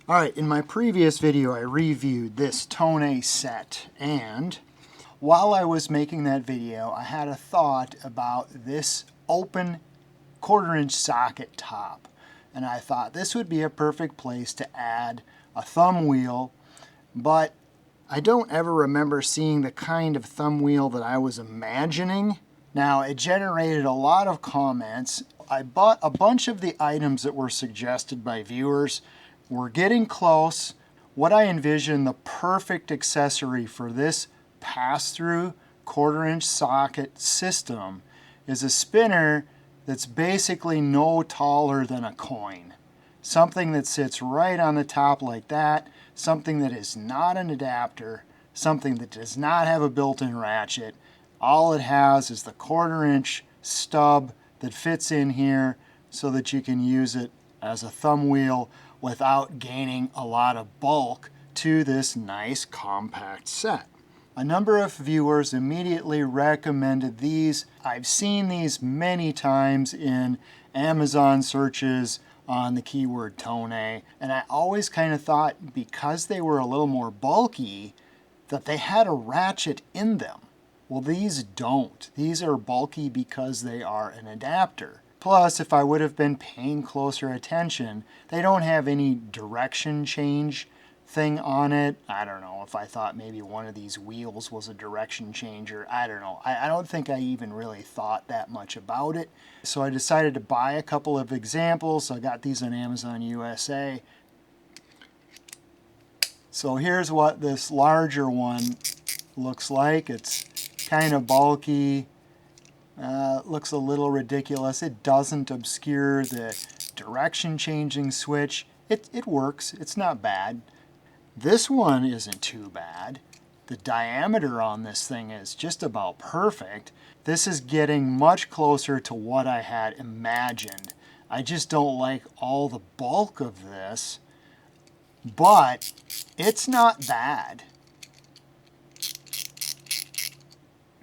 Alright, in my previous video I reviewed this Tone set, and while I was making that video I had a thought about this open 1/4-inch socket top, and I thought this would be a perfect place to add a thumb wheel, but I don't ever remember seeing the kind of thumb wheel that I was imagining. Now, it generated a lot of comments. I bought a bunch of the items that were suggested by viewers. We're getting close. What I envision the perfect accessory for this pass-through 1/4-inch socket system is a spinner that's basically no taller than a coin. Something that sits right on the top like that, something that is not an adapter, something that does not have a built-in ratchet. All it has is the 1/4-inch stub that fits in here so that you can use it as a thumb wheel without gaining a lot of bulk to this nice compact set. A number of viewers immediately recommended these. I've seen these many times in Amazon searches on the keyword Tone, and I always kind of thought because they were a little more bulky that they had a ratchet in them. Well, these don't. These are bulky because they are an adapter. Plus, if I would have been paying closer attention, they don't have any direction change thing on it. I don't know if I thought maybe one of these wheels was a direction changer. I don't know. I don't think I even really thought that much about it. So I decided to buy a couple of examples. I got these on Amazon USA. So here's what this larger one looks like. It's kind of bulky. Looks a little ridiculous. It doesn't obscure the direction changing switch. It works. It's not bad. This one isn't too bad. The diameter on this thing is just about perfect. This is getting much closer to what I had imagined. I just don't like all the bulk of this, but it's not bad.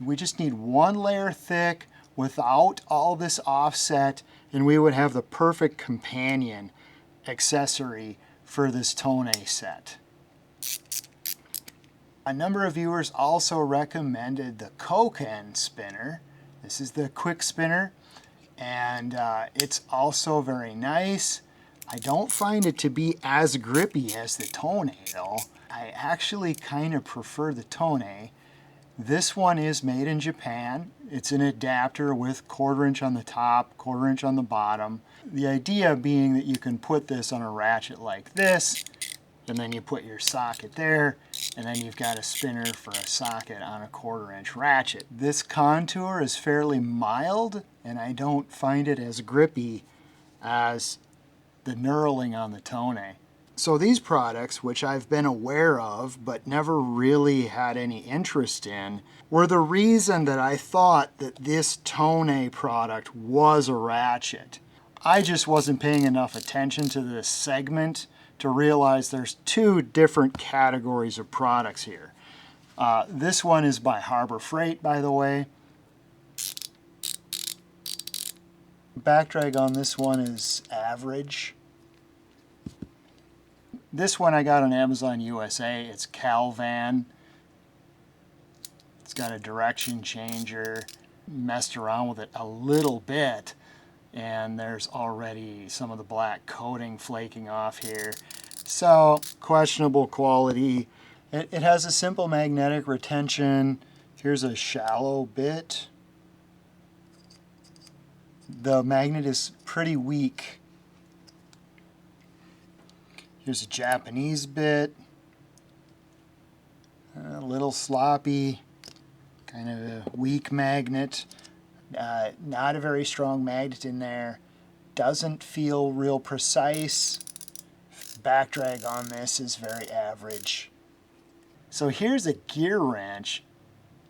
We just need one layer thick without all this offset, and we would have the perfect companion accessory for this Tone set. A number of viewers also recommended the KoKen spinner. This is the quick spinner, and it's also very nice. I don't find it to be as grippy as the Tone though. I actually kind of prefer the Tone. This one is made in Japan. It's an adapter with 1/4-inch on the top, 1/4-inch on the bottom. The idea being that you can put this on a ratchet like this, and then you put your socket there, and then you've got a spinner for a socket on a 1/4-inch ratchet. This contour is fairly mild, and I don't find it as grippy as the knurling on the Tone. So these products, which I've been aware of but never really had any interest in, were the reason that I thought that this Tone product was a ratchet. I just wasn't paying enough attention to this segment to realize there's two different categories of products here. This one is by Harborfreight, by the way. Back drag on this one is average. This one I got on Amazon USA. It's Calvan. It's got a direction changer. Messed around with it a little bit, and there's already some of the black coating flaking off here. So, questionable quality. It has a simple magnetic retention. Here's a shallow bit. The magnet is pretty weak. Here's a Japanese bit. A little sloppy. Kind of a weak magnet. Not a very strong magnet in there. Doesn't feel real precise. Back drag on this is very average. So here's a Gearwrench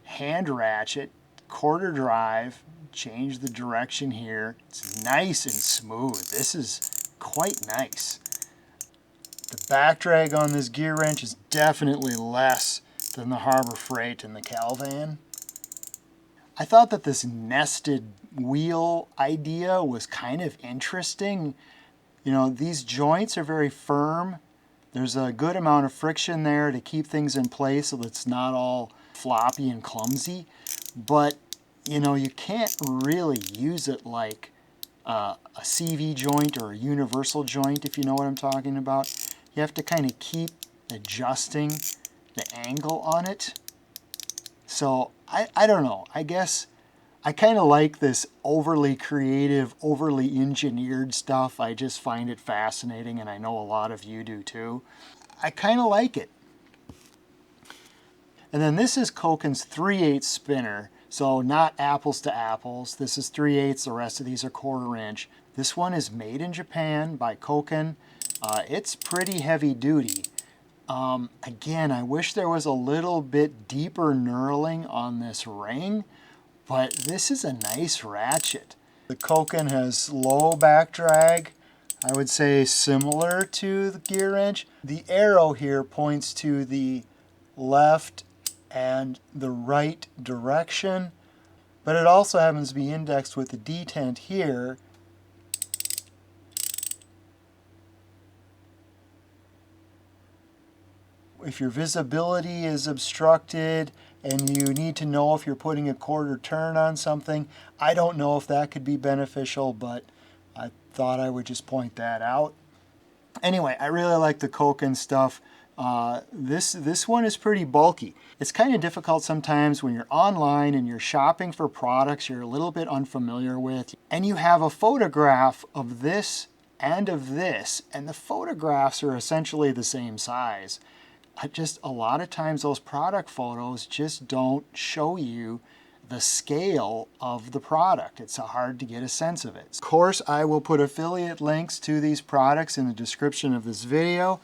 hand ratchet, 1/4 drive. Change the direction here. It's nice and smooth. This is quite nice. The back drag on this Gearwrench is definitely less than the Harborfreight and the Calvan. I thought that this nested wheel idea was kind of interesting. You know, these joints are very firm. There's a good amount of friction there to keep things in place so that it's not all floppy and clumsy. But, you know, you can't really use it like a CV joint or a universal joint, if you know what I'm talking about. You have to kind of keep adjusting the angle on it. So I don't know. I guess I kind of like this overly creative, overly engineered stuff. I just find it fascinating, and I know a lot of you do too. I kind of like it. And then this is KoKen's 3/8 spinner. So not apples to apples. This is 3/8, the rest of these are 1/4 inch. This one is made in Japan by KoKen. It's pretty heavy duty. Again, I wish there was a little bit deeper knurling on this ring, but this is a nice ratchet. The KoKen has low back drag. I would say similar to the Gearwrench. The arrow here points to the left and the right direction, but it also happens to be indexed with the detent here. If your visibility is obstructed and you need to know if you're putting a 1/4 turn on something, I don't know if that could be beneficial, but I thought I would just point that out. Anyway, I really like the KoKen stuff. This one is pretty bulky. It's kind of difficult sometimes when you're online and you're shopping for products you're a little bit unfamiliar with, and you have a photograph of this and of this, and the photographs are essentially the same size. Just a lot of times those product photos just don't show you the scale of the product. It's hard to get a sense of it. Of course, I will put affiliate links to these products in the description of this video.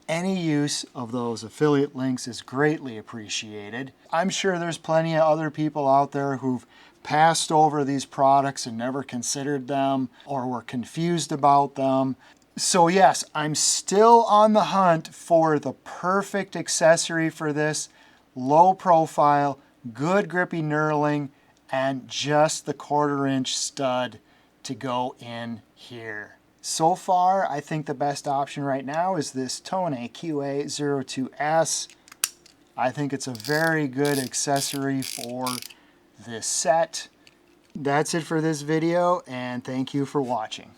Any use of those affiliate links is greatly appreciated. I'm sure there's plenty of other people out there who've passed over these products and never considered them or were confused about them. So yes, I'm still on the hunt for the perfect accessory for this. Low profile, good grippy knurling, and just the 1/4 inch stud to go in here. So far, I think the best option right now is this Tone QA02S. I think it's a very good accessory for this set. That's it for this video, and thank you for watching.